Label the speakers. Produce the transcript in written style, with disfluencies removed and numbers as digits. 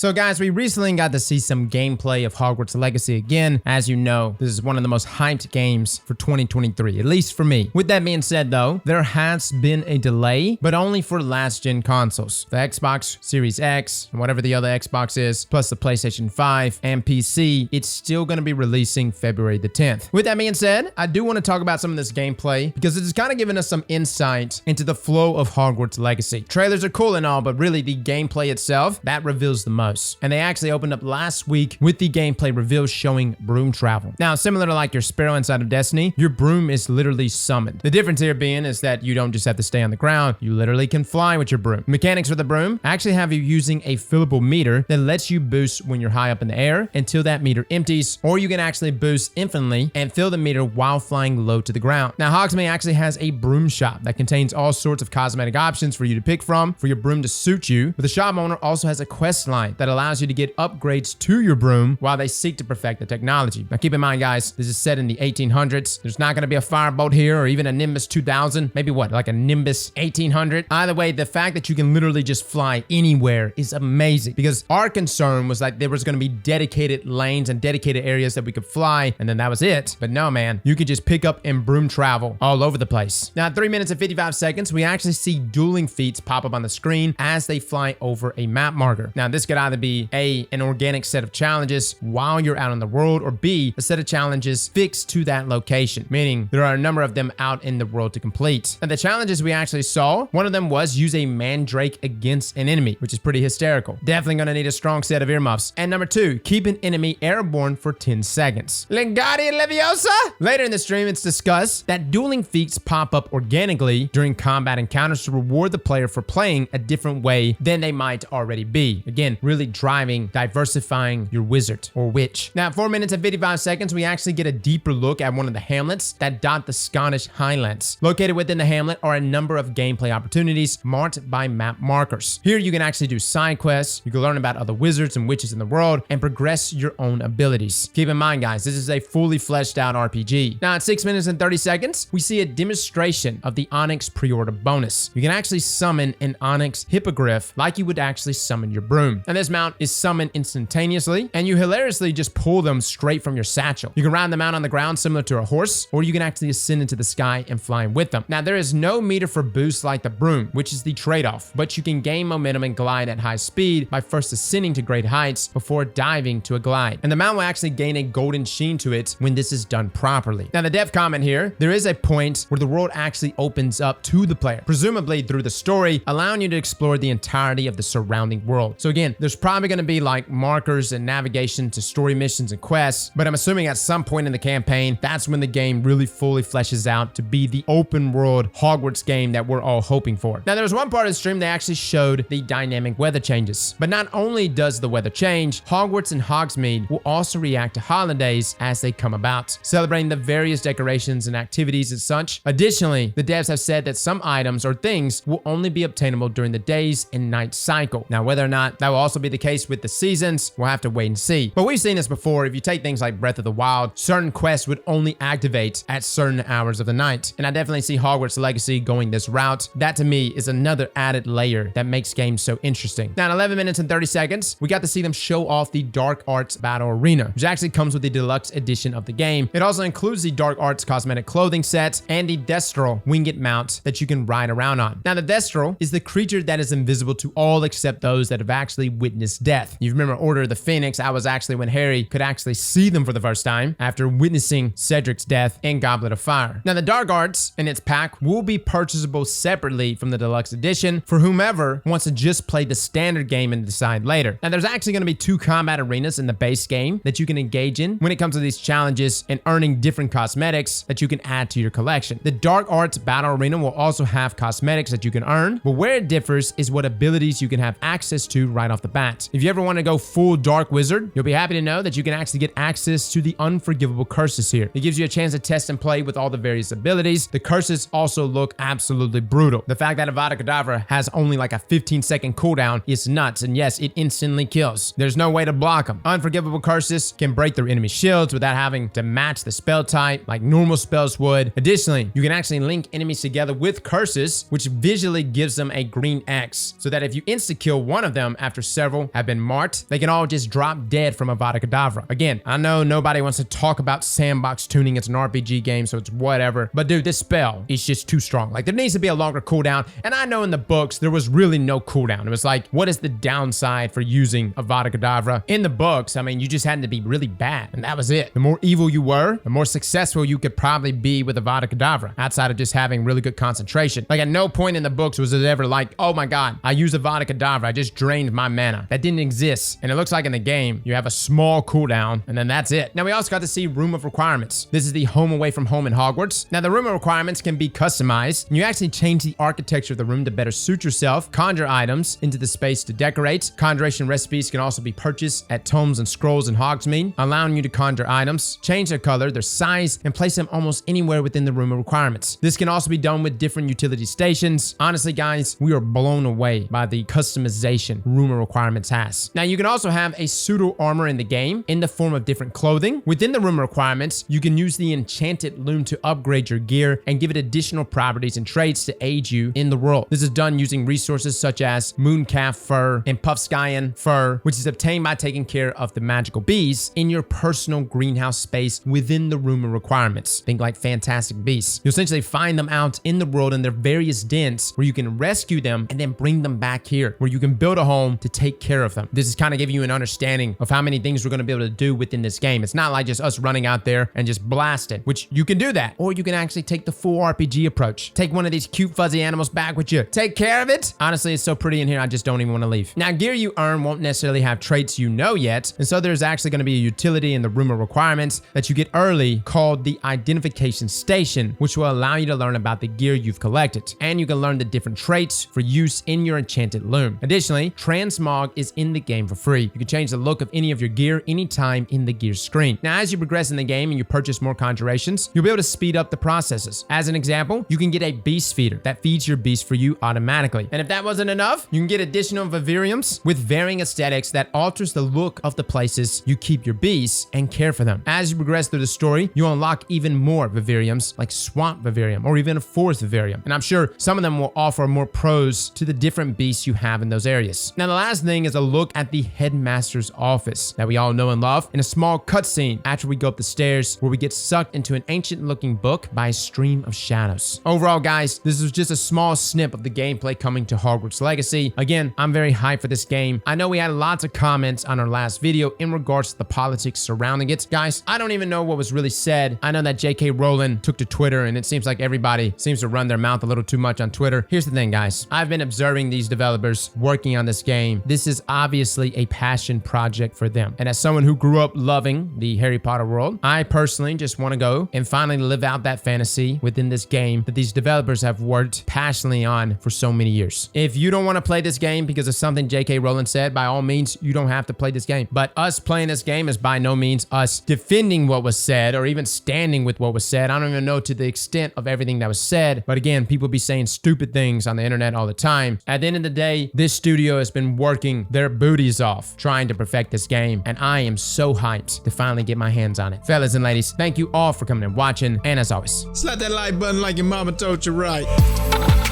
Speaker 1: So guys, we recently got to see some gameplay of Hogwarts Legacy again. As you know, this is one of the most hyped games for 2023, at least for me. With that being said though, there has been a delay, but only for last gen consoles. The Xbox Series X, and whatever the other Xbox is, plus the PlayStation 5 and PC, it's still going to be releasing February the 10th. With that being said, I do want to talk about some of this gameplay because it's kind of giving us some insight into the flow of Hogwarts Legacy. Trailers are cool and all, but really the gameplay itself, that reveals the most. And they actually opened up last week with the gameplay reveal showing Broom Travel. Now, similar to like your Sparrow inside of Destiny, your broom is literally summoned. The difference here being is that you don't just have to stay on the ground, you literally can fly with your broom. Mechanics for the broom actually have you using a fillable meter that lets you boost when you're high up in the air until that meter empties, or you can actually boost infinitely and fill the meter while flying low to the ground. Now, Hogsmeade actually has a broom shop that contains all sorts of cosmetic options for you to pick from for your broom to suit you, but the shop owner also has a quest line that allows you to get upgrades to your broom while they seek to perfect the technology. Now keep in mind guys, this is set in the 1800s. There's not going to be a firebolt here or even a Nimbus 2000. Maybe what, like a Nimbus 1800? Either way, the fact that you can literally just fly anywhere is amazing, because our concern was like there was going to be dedicated lanes and dedicated areas that we could fly, and then that was it. But no man, you could just pick up and broom travel all over the place. Now at 3 minutes and 55 seconds, we actually see Dueling Feats pop up on the screen as they fly over a map marker. Now this could either be A, an organic set of challenges while you're out in the world, or B, a set of challenges fixed to that location, meaning there are a number of them out in the world to complete. And the challenges we actually saw, one of them was use a mandrake against an enemy, which is pretty hysterical. Definitely gonna need a strong set of earmuffs. And number 2, keep an enemy airborne for 10 seconds. Wingardium Leviosa? Later in the stream, it's discussed that Dueling Feats pop up organically during combat encounters to reward the player for playing a different way than they might already be. Again, really driving, diversifying your wizard or witch. Now, at 4 minutes and 55 seconds, we actually get a deeper look at one of the hamlets that dot the Scottish Highlands. Located within the hamlet are a number of gameplay opportunities marked by map markers. Here, you can actually do side quests, you can learn about other wizards and witches in the world, and progress your own abilities. Keep in mind, guys, this is a fully fleshed out RPG. Now, at 6 minutes and 30 seconds, we see a demonstration of the Onyx Preorder bonus. You can actually summon an Onyx Hippogriff like you would actually summon your broom. And this mount is summoned instantaneously, and you hilariously just pull them straight from your satchel. You can ride them out on the ground similar to a horse, or you can actually ascend into the sky and fly with them. Now, there is no meter for boost like the broom, which is the trade-off, but you can gain momentum and glide at high speed by first ascending to great heights before diving to a glide. And the mount will actually gain a golden sheen to it when this is done properly. Now, the dev comment here, there is a point where the world actually opens up to the player, presumably through the story, allowing you to explore the entirety of the surrounding world. So again, there's probably going to be like markers and navigation to story missions and quests, but I'm assuming at some point in the campaign, that's when the game really fully fleshes out to be the open world Hogwarts game that we're all hoping for. Now, there was one part of the stream they actually showed the dynamic weather changes, but not only does the weather change, Hogwarts and Hogsmeade will also react to holidays as they come about, celebrating the various decorations and activities and such. Additionally, the devs have said that some items or things will only be obtainable during the days and night cycle. Now, whether or not that will also be the case with the seasons, we'll have to wait and see. But we've seen this before. If you take things like Breath of the Wild, certain quests would only activate at certain hours of the night. And I definitely see Hogwarts Legacy going this route. That to me is another added layer that makes games so interesting. Now, at 11 minutes and 30 seconds, we got to see them show off the Dark Arts Battle Arena, which actually comes with the deluxe edition of the game. It also includes the Dark Arts cosmetic clothing set and the Destral winged mount that you can ride around on. Now, the Destral is the creature that is invisible to all except those that have actually witnessed death. You remember Order of the Phoenix, I was actually when Harry could actually see them for the first time after witnessing Cedric's death in Goblet of Fire. Now, the Dark Arts in its pack will be purchasable separately from the deluxe edition for whomever wants to just play the standard game and decide later. Now, there's actually going to be 2 combat arenas in the base game that you can engage in when it comes to these challenges and earning different cosmetics that you can add to your collection. The Dark Arts Battle Arena will also have cosmetics that you can earn, but where it differs is what abilities you can have access to right off the bat. If you ever want to go full Dark Wizard, you'll be happy to know that you can actually get access to the Unforgivable Curses here. It gives you a chance to test and play with all the various abilities. The curses also look absolutely brutal. The fact that Avada Kedavra has only like a 15-second cooldown is nuts, and yes, it instantly kills. There's no way to block them. Unforgivable Curses can break their enemy shields without having to match the spell type like normal spells would. Additionally, you can actually link enemies together with curses, which visually gives them a green X, so that if you insta-kill one of them after several level have been marked, they can all just drop dead from Avada Kedavra. Again, I know nobody wants to talk about sandbox tuning. It's an RPG game, so it's whatever. But dude, this spell is just too strong. Like, there needs to be a longer cooldown. And I know in the books, there was really no cooldown. It was like, what is the downside for using Avada Kedavra? In the books, I mean, you just had to be really bad, and that was it. The more evil you were, the more successful you could probably be with Avada Kedavra, outside of just having really good concentration. Like, at no point in the books was it ever like, oh my god, I used Avada Kedavra, I just drained my mana. That didn't exist. And it looks like in the game, you have a small cooldown, and then that's it. Now, we also got to see Room of Requirements. This is the home away from home in Hogwarts. Now, the Room of Requirements can be customized. You actually change the architecture of the room to better suit yourself, conjure items into the space to decorate. Conjuration recipes can also be purchased at tomes and scrolls in Hogsmeade, allowing you to conjure items, change their color, their size, and place them almost anywhere within the Room of Requirements. This can also be done with different utility stations. Honestly, guys, we are blown away by the customization Room of Requirements has. Now, you can also have a pseudo armor in the game in the form of different clothing. Within the Room of Requirements, you can use the enchanted loom to upgrade your gear and give it additional properties and traits to aid you in the world. This is done using resources such as mooncalf fur and puffskyan fur, which is obtained by taking care of the magical bees in your personal greenhouse space within the Room of Requirements. Think like fantastic beasts. You'll essentially find them out in the world in their various dens where you can rescue them and then bring them back here, where you can build a home to take care of them. This is kind of giving you an understanding of how many things we're going to be able to do within this game. It's not like just us running out there and just blasting, which you can do that, or you can actually take the full RPG approach. Take one of these cute fuzzy animals back with you. Take care of it. Honestly, it's so pretty in here, I just don't even want to leave. Now, gear you earn won't necessarily have traits you know yet, and so there's actually going to be a utility in the Room of Requirements that you get early called the Identification Station, which will allow you to learn about the gear you've collected, and you can learn the different traits for use in your enchanted loom. Additionally, Transmog is in the game for free. You can change the look of any of your gear anytime in the gear screen. Now, as you progress in the game and you purchase more conjurations, you'll be able to speed up the processes. As an example, you can get a beast feeder that feeds your beast for you automatically. And if that wasn't enough, you can get additional Vivariums with varying aesthetics that alters the look of the places you keep your beasts and care for them. As you progress through the story, you unlock even more Vivariums, like Swamp Vivarium or even a Forest Vivarium. And I'm sure some of them will offer more pros to the different beasts you have in those areas. Now, the last thing is a look at the Headmaster's office that we all know and love in a small cutscene after we go up the stairs where we get sucked into an ancient looking book by a stream of shadows. Overall, guys, this was just a small snip of the gameplay coming to Hogwarts Legacy. Again, I'm very hyped for this game. I know we had lots of comments on our last video in regards to the politics surrounding it. Guys, I don't even know what was really said. I know that J.K. Rowling took to Twitter, and it seems like everybody seems to run their mouth a little too much on Twitter. Here's the thing, guys. I've been observing these developers working on this game. This is obviously a passion project for them. And as someone who grew up loving the Harry Potter world, I personally just want to go and finally live out that fantasy within this game that these developers have worked passionately on for so many years. If you don't want to play this game because of something J.K. Rowling said, by all means, you don't have to play this game. But us playing this game is by no means us defending what was said or even standing with what was said. I don't even know to the extent of everything that was said. But again, people be saying stupid things on the internet all the time. At the end of the day, this studio has been working their booties off trying to perfect this game. And I am so hyped to finally get my hands on it. Fellas and ladies, thank you all for coming and watching. And as always,
Speaker 2: slap that like button like your mama told you right.